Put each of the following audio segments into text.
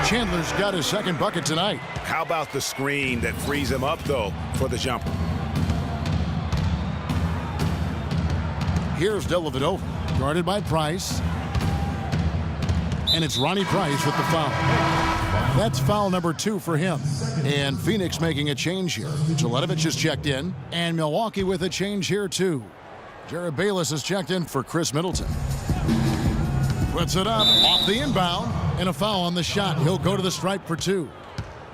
Chandler's got his second bucket tonight. How about the screen that frees him up, though, for the jumper? Here's Dellavedova, guarded by Price. And it's Ronnie Price with the foul. That's foul number 2 for him. And Phoenix making a change here. Teletovic is checked in, and Milwaukee with a change here too. Jared Bayless is checked in for Chris Middleton. Puts it up off the inbound, and a foul on the shot. He'll go to the stripe for 2.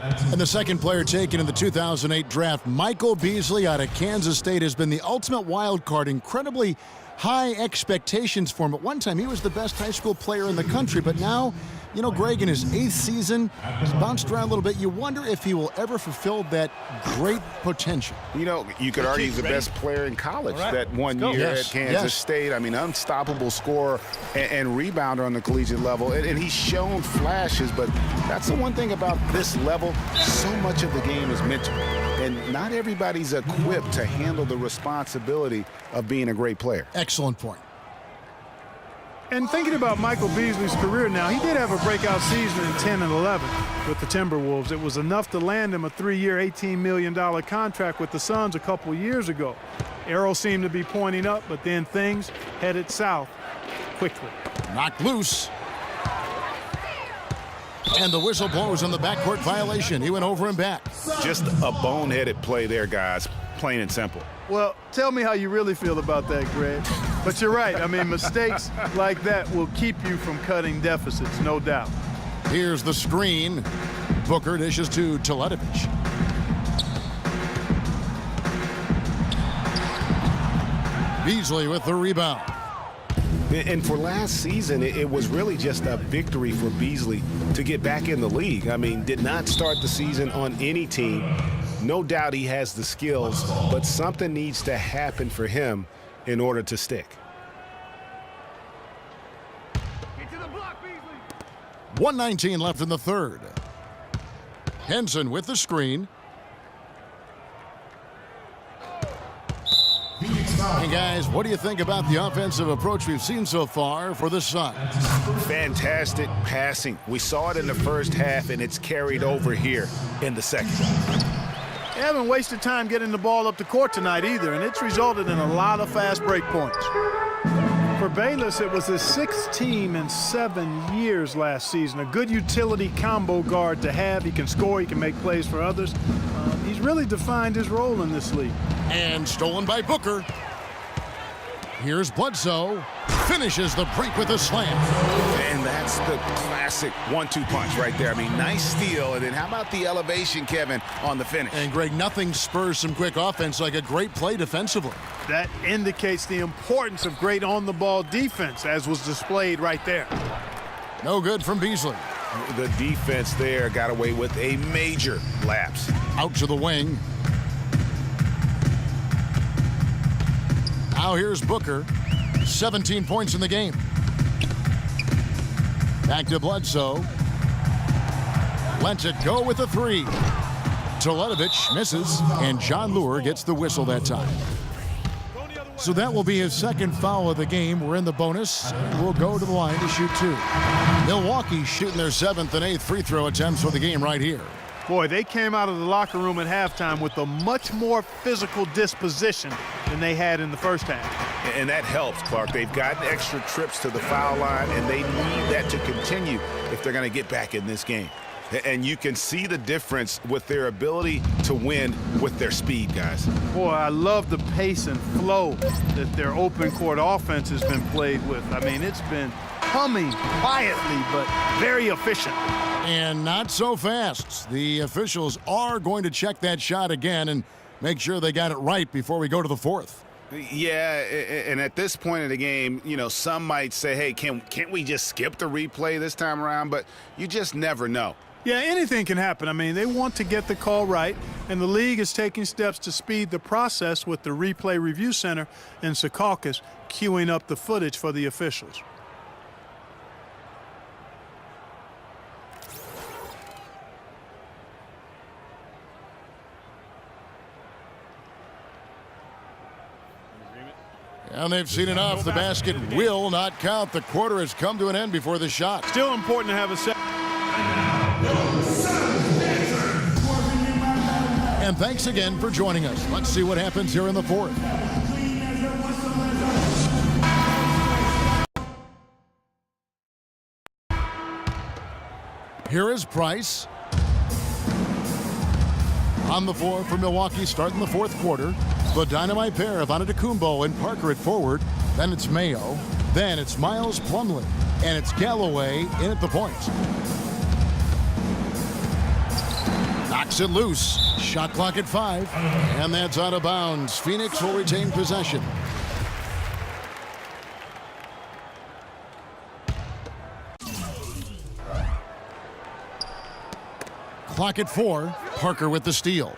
And the second player taken in the 2008 draft, Michael Beasley out of Kansas State, has been the ultimate wild card. Incredibly high expectations for him. At one time, he was the best high school player in the country, but now, you know, Greg, in his 8th season, he's bounced around a little bit. You wonder if he will ever fulfill that great potential. You know, you could argue he's the best player in college that 1 year at Kansas State. I mean, unstoppable scorer and rebounder on the collegiate level. And he's shown flashes, but that's the one thing about this level. So much of the game is mental. And not everybody's equipped to handle the responsibility of being a great player. Excellent point. And thinking about Michael Beasley's career now, he did have a breakout season in 10 and 11 with the Timberwolves. It was enough to land him a 3-year, $18 million contract with the Suns a couple years ago. Arrow seemed to be pointing up, but then things headed south quickly. Knocked loose. And the whistle blows on the backcourt violation. He went over and back. Just a boneheaded play there, guys. Plain and simple. Well, tell me how you really feel about that, Greg. But you're right. I mean, mistakes like that will keep you from cutting deficits, no doubt. Here's the screen. Booker dishes to Teletovic. Beasley with the rebound. And for last season, it was really just a victory for Beasley to get back in the league. I mean, did not start the season on any team. No doubt he has the skills, but something needs to happen for him in order to stick. Get to the block, Beasley. 1:19 left in the third. Henson with the screen. And guys, what do you think about the offensive approach we've seen so far for the Suns? Fantastic passing. We saw it in the first half, and it's carried over here in the second. They haven't wasted time getting the ball up the court tonight either, and it's resulted in a lot of fast break points. For Bayless, it was his 6th team in 7 years last season. A good utility combo guard to have. He can score, he can make plays for others. He's really defined his role in this league. And stolen by Booker. Here's Bledsoe. Finishes the break with a slam. And that's the classic 1-2 punch right there. I mean, nice steal. And then how about the elevation, Kevin, on the finish? And, Greg, nothing spurs some quick offense like a great play defensively. That indicates the importance of great on-the-ball defense, as was displayed right there. No good from Beasley. The defense there got away with a major lapse. Out to the wing. Now here's Booker. 17 points in the game. Back to Bledsoe. Lets it go with a 3. Teletovic misses, and John Lure gets the whistle that time. So that will be his second foul of the game. We're in the bonus. We'll go to the line to shoot 2. Milwaukee shooting their 7th and 8th free throw attempts for the game right here. Boy, they came out of the locker room at halftime with a much more physical disposition than they had in the first half. And that helps, Clark. They've gotten extra trips to the foul line, and they need that to continue if they're going to get back in this game. And you can see the difference with their ability to win with their speed, guys. Boy, I love the pace and flow that their open court offense has been played with. I mean, it's been humming quietly, but very efficient. And not so fast. The officials are going to check that shot again and make sure they got it right before we go to the 4th. Yeah, and at this point in the game, you know, some might say, hey, can't we just skip the replay this time around? But you just never know. Yeah, anything can happen. I mean, they want to get the call right, and the league is taking steps to speed the process with the Replay Review Center in Secaucus queuing up the footage for the officials. And they've seen enough. The basket will not count. The quarter has come to an end before the shot. Still important to have a set. And thanks again for joining us. Let's see what happens here in the fourth. Here is Price. On the floor for Milwaukee starting the fourth quarter. The dynamite pair of Antetokounmpo and Parker at forward. Then it's Mayo. Then it's Miles Plumlee. And it's Galloway in at the point. Knocks it loose. Shot clock at 5. And that's out of bounds. Phoenix will retain possession. Clock at 4. Parker with the steal.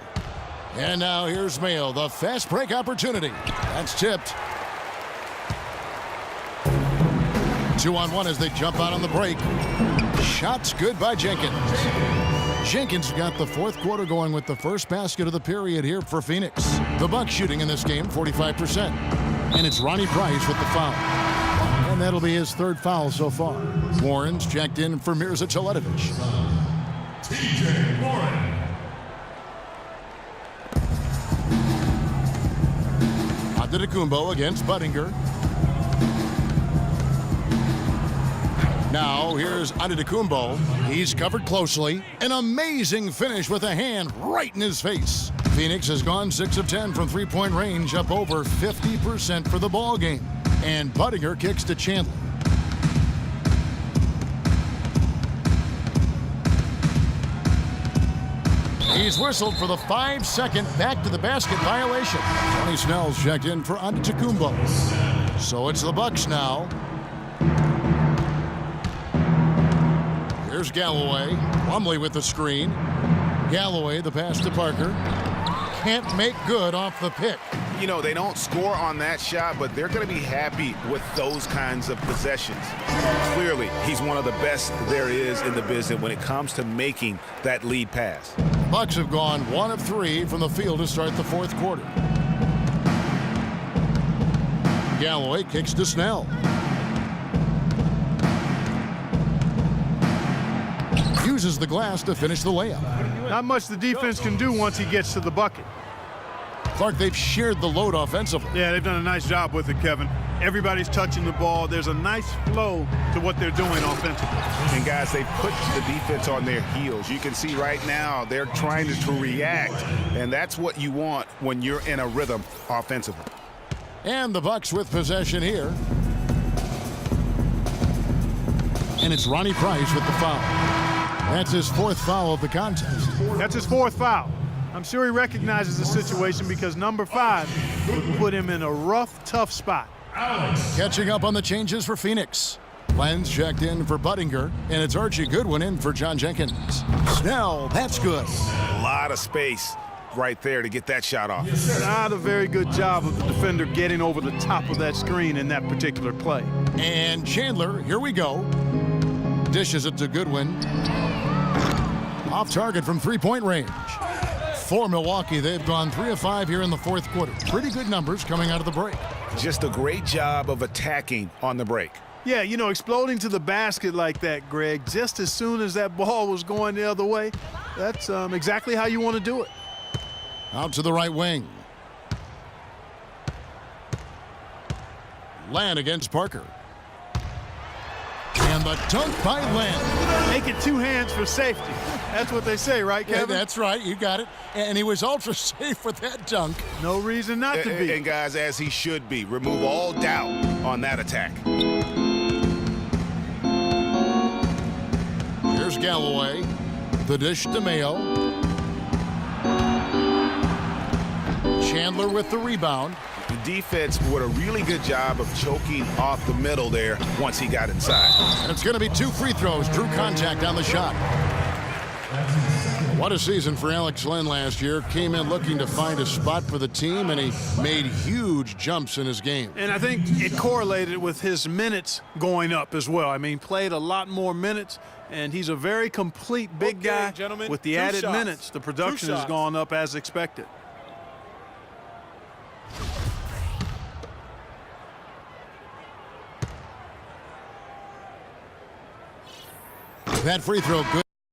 And now here's Mayo. The fast break opportunity. That's tipped. 2-on-1 as they jump out on the break. Shots good by Jenkins. Jenkins got the fourth quarter going with the first basket of the period here for Phoenix. The Bucks shooting in this game 45%. And it's Ronnie Price with the foul. And that'll be his third foul so far. Warren's checked in for Mirza Teletovic. TJ Warren. Antetokounmpo against Budinger. Now here's Antetokounmpo. He's covered closely. An amazing finish with a hand right in his face. Phoenix has gone 6 of 10 from three-point range, up over 50% for the ball game. And Budinger kicks to Chandler. He's whistled for the 5-second back-to-the-basket violation. Tony Snell's checked in for Antetokounmpo. So it's the Bucks now. Here's Galloway. Plumlee with the screen. Galloway, the pass to Parker. Can't make good off the pick. You know, they don't score on that shot, but they're going to be happy with those kinds of possessions. Clearly, he's one of the best there is in the business when it comes to making that lead pass. Bucks have gone 1 of 3 from the field to start the fourth quarter. Galloway kicks to Snell. Uses the glass to finish the layup. Not much the defense can do once he gets to the bucket. Clark, they've shared the load offensively. Yeah, they've done a nice job with it, Kevin. Everybody's touching the ball. There's a nice flow to what they're doing offensively. And guys, they put the defense on their heels. You can see right now they're trying to react, and that's what you want when you're in a rhythm offensively. And the Bucks with possession here. And it's Ronnie Price with the foul. That's his fourth foul of the contest. That's his fourth foul. I'm sure he recognizes the situation because number 5 would put him in a rough, tough spot. Catching up on the changes for Phoenix. Lenz checked in for Budinger, and it's Archie Goodwin in for John Jenkins. Snell, that's good. A lot of space right there to get that shot off. Not a very good job of the defender getting over the top of that screen in that particular play. And Chandler, here we go. Dishes it to Goodwin. Off target from three-point range. For Milwaukee, they've gone 3 of 5 here in the fourth quarter. Pretty good numbers coming out of the break. Just a great job of attacking on the break. Yeah, you know, exploding to the basket like that, Greg, just as soon as that ball was going the other way, that's exactly how you want to do it. Out to the right wing. Land against Parker. And the dunk by Land. Make it 2 hands for safety. That's what they say, right, Kevin? Yeah, that's right. You got it. And he was ultra safe with that dunk. No reason not to be. And guys, as he should be. Remove all doubt on that attack. Here's Galloway. The dish to Mayo. Chandler with the rebound. The defense did a really good job of choking off the middle there once he got inside. And it's going to be 2 free throws. Drew contact on the shot. What a season for Alex Len last year. Came in looking to find a spot for the team, and he made huge jumps in his game. And I think it correlated with his minutes going up as well. I mean, played a lot more minutes, and he's a very complete big guy. Gentlemen, with the added minutes, the production has gone up as expected. That free throw good.